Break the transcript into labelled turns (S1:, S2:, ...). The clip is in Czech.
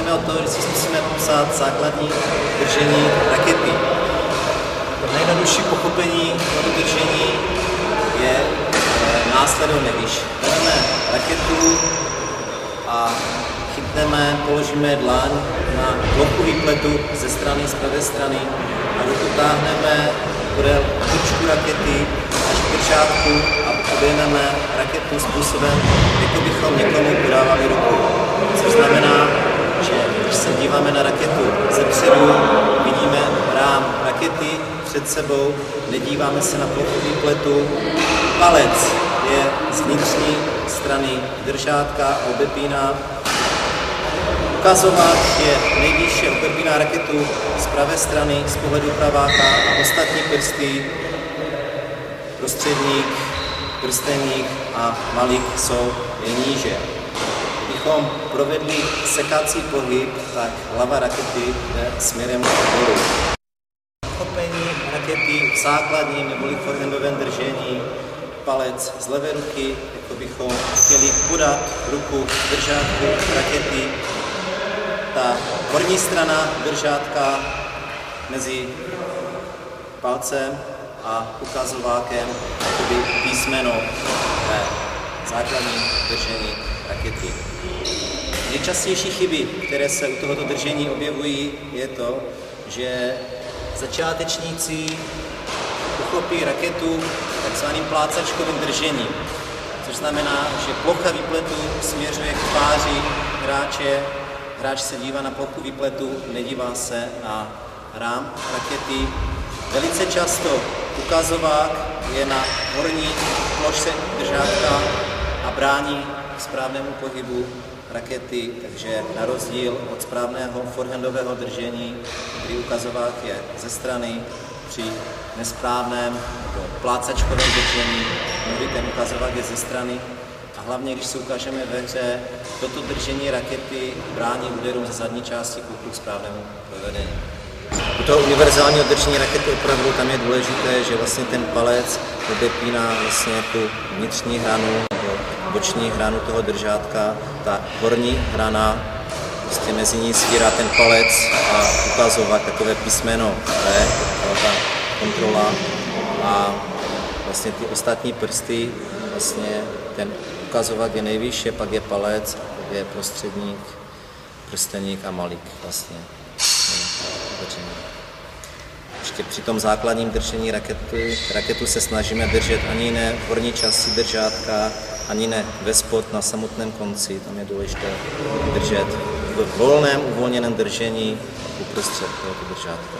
S1: začneme od toho, že si zkusíme popsat základní držení rakety. Nejjednodušší pochopení tohoto držení je následovné. Když bereme raketu a chytneme, položíme dlaň na plochu výpletu ze strany, z pravé strany a ruku táhneme podél krčku rakety až k držátku a obejmeme raketu způsobem, jako bychom někomu podávali ruku. Což znamená, že když se díváme na raketu zepředu, vidíme rám rakety před sebou, nedíváme se na plochu výpletu. Palec je z vnitřní strany držátka, obepíná. Ukazovák je nejvýše, obepíná raketu z pravé strany, z pohledu praváka a ostatní prsty, prostředník, prsteník a malík jsou níže. Kdybychom provedli sekací pohyb, tak hlava rakety jde směrem dolů. Uchopení rakety v základním neboli forehandovém držení, palec z levé ruky, jako bychom chtěli podat ruku k držátku rakety. Ta horní strana držátka mezi palcem a ukazovákem, jakoby písmeno V, základní držení rakety. Nejčastější chyby, které se u tohoto držení objevují, je to, že začátečníci uchopí raketu takzvaným plácačkovým držením, což znamená, že plocha výpletu směřuje k tváři hráče, hráč se dívá na plochu výpletu, nedívá se na rám rakety. Velice často ukazovák je na horní plošce držátka a brání správnému pohybu rakety, takže na rozdíl od správného forehandového držení, kdy ukazovák je ze strany, při nesprávném nebo plácačkovém držení, mnohdy ten ukazovák je ze strany a hlavně, když si ukážeme ve hře, toto držení rakety brání úderům ze zadní části kuku k správnému provedení. U toho univerzálního držení rakety opravdu tam je důležité, že vlastně ten palec odepíná vlastně tu vnitřní hranu nebo boční hranu toho držátka, ta horní hrana, prostě mezi ní svírá ten palec a ukazovat takové písmeno V, ta kontrola a vlastně ty ostatní prsty, vlastně ten ukazovák je nejvýše, pak je palec, pak je prostředník, prsteník a malík vlastně. Ještě při tom základním držení raketu se snažíme držet ani ne v horní části držátka, ani ne ve spod na samotném konci. Tam je důležité držet v volném, uvolněném držení uprostřed tohoto držátka.